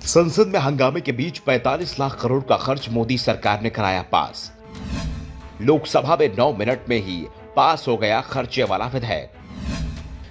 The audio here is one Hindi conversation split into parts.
संसद में हंगामे के बीच 45 लाख करोड़ का खर्च मोदी सरकार ने कराया पास। लोकसभा में 9 मिनट में ही पास हो गया खर्चे वाला विधेयक।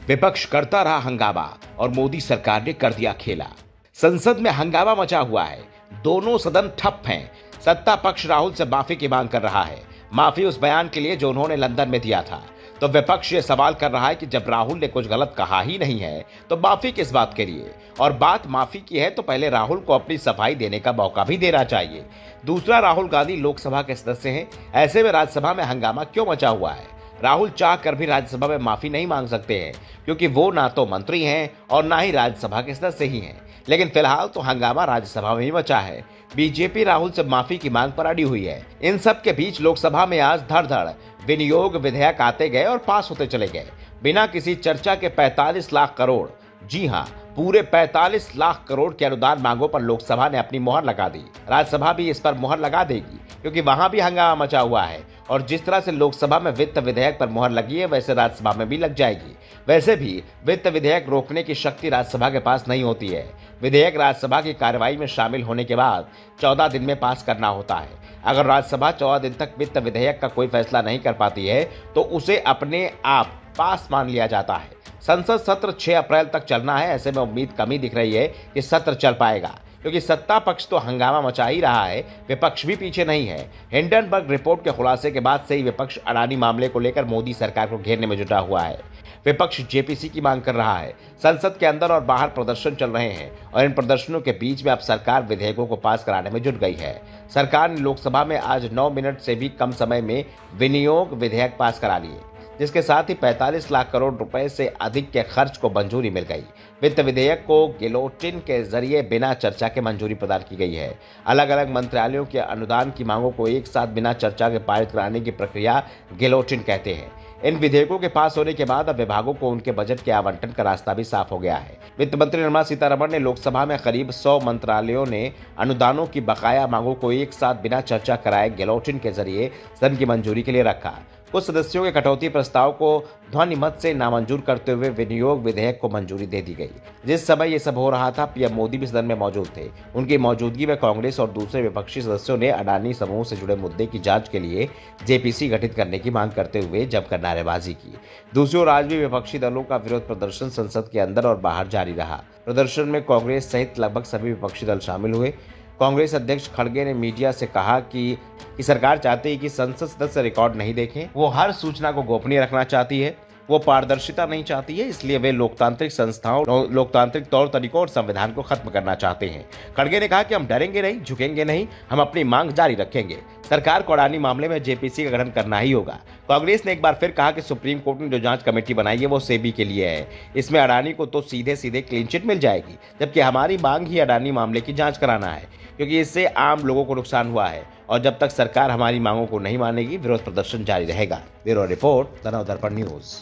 विपक्ष करता रहा हंगामा और मोदी सरकार ने कर दिया खेला। संसद में हंगामा मचा हुआ है, दोनों सदन ठप हैं। सत्ता पक्ष राहुल से माफी की मांग कर रहा है, माफी उस बयान के लिए जो उन्होंने लंदन में दिया था। तो विपक्ष ये सवाल कर रहा है कि जब राहुल ने कुछ गलत कहा ही नहीं है तो माफी किस बात के लिए, और बात माफी की है तो पहले राहुल को अपनी सफाई देने का मौका भी देना चाहिए। दूसरा, राहुल गांधी लोकसभा के सदस्य हैं, ऐसे में राज्यसभा में हंगामा क्यों मचा हुआ है? राहुल चाह कर भी राज्यसभा में माफी नहीं मांग सकते हैं, क्योंकि वो ना तो मंत्री हैं और ना ही राज्यसभा के सदस्य ही हैं। लेकिन फिलहाल तो हंगामा राज्यसभा में ही मचा है। बीजेपी राहुल से माफी की मांग पर अड़ी हुई है। इन सब के बीच लोकसभा में आज धड़-धड़ विनियोग विधेयक आते गए और पास होते चले गए, बिना किसी चर्चा के 45 लाख करोड़, जी हां, पूरे 45 लाख करोड़ के अनुदान मांगों पर लोकसभा ने अपनी मोहर लगा दी। राज्यसभा भी इस पर मोहर लगा देगी, क्योंकि वहां भी हंगामा मचा हुआ है। और जिस तरह से लोकसभा में वित्त विधेयक पर मोहर लगी है, वैसे राज्यसभा में भी लग जाएगी। वैसे भी वित्त विधेयक रोकने की शक्ति राज्यसभा के पास नहीं होती है। विधेयक राज्यसभा की कार्रवाई में शामिल होने के बाद 14 दिन में पास करना होता है। अगर राज्यसभा 14 दिन तक वित्त विधेयक का कोई फैसला नहीं कर पाती है तो उसे अपने आप पास मान लिया जाता है। संसद सत्र 6 अप्रैल तक चलना है। ऐसे में उम्मीद कम ही दिख रही है कि सत्र चल पाएगा, क्योंकि सत्ता पक्ष तो हंगामा मचा ही रहा है, विपक्ष भी पीछे नहीं है। हिंडनबर्ग रिपोर्ट के खुलासे के बाद से ही विपक्ष अडानी मामले को लेकर मोदी सरकार को घेरने में जुटा हुआ है। विपक्ष जेपीसी की मांग कर रहा है। संसद के अंदर और बाहर प्रदर्शन चल रहे हैं और इन प्रदर्शनों के बीच में अब सरकार विधेयकों को पास कराने में जुट गई है। सरकार ने लोकसभा में आज 9 मिनट से भी कम समय में विनियोग विधेयक पास करा लिए, जिसके साथ ही 45 लाख करोड़ रुपए से अधिक के खर्च को मंजूरी मिल गई। वित्त विधेयक को गिलोटिन के जरिए बिना चर्चा के मंजूरी प्रदान की गई है। अलग अलग मंत्रालयों के अनुदान की मांगों को एक साथ बिना चर्चा के पारित कराने की प्रक्रिया गिलोटिन कहते हैं। इन विधेयकों के पास होने के बाद अब विभागों को उनके बजट के आवंटन का रास्ता भी साफ हो गया है। वित्त मंत्री निर्मला सीतारमण ने लोकसभा में करीब 100 मंत्रालयों ने अनुदानों की बकाया मांगों को एक साथ बिना चर्चा कराए गिलोटिन के जरिए सदन की मंजूरी के लिए रखा। कुछ सदस्यों के कटौती प्रस्ताव को ध्वनिमत से नामंजूर करते हुए विनियोग विधेयक को मंजूरी दे दी गई। जिस समय ये सब हो रहा था, पीएम मोदी भी सदन में मौजूद थे। उनकी मौजूदगी में कांग्रेस और दूसरे विपक्षी सदस्यों ने अडानी समूह से जुड़े मुद्दे की जांच के लिए जेपीसी गठित करने की मांग करते हुए जमकर नारेबाजी की। दूसरी ओर आज भी विपक्षी दलों का विरोध प्रदर्शन संसद के अंदर और बाहर जारी रहा। प्रदर्शन में कांग्रेस सहित लगभग सभी विपक्षी दल शामिल हुए। कांग्रेस अध्यक्ष खड़गे ने मीडिया से कहा कि सरकार चाहती है कि संसद सदस्य रिकॉर्ड नहीं देखें। वो हर सूचना को गोपनीय रखना चाहती है। वो पारदर्शिता नहीं चाहती है, इसलिए वे लोकतांत्रिक संस्थाओं, लोकतांत्रिक तौर तरीकों और संविधान को खत्म करना चाहते हैं। खड़गे ने कहा कि हम डरेंगे नहीं, झुकेंगे नहीं, हम अपनी मांग जारी रखेंगे। सरकार को अडानी मामले में जेपीसी का गठन करना ही होगा। कांग्रेस ने एक बार फिर कहा कि सुप्रीम कोर्ट ने जो जांच कमेटी बनाई है वो सेबी के लिए है। इसमें अडानी को तो सीधे सीधे क्लीन चिट मिल जाएगी, जबकि हमारी मांग ही अडानी मामले की जांच कराना है, क्योंकि इससे आम लोगों को नुकसान हुआ है और जब तक सरकार हमारी मांगों को नहीं मानेगी, विरोध प्रदर्शन जारी रहेगा। Bureau report, the Navdarpan news.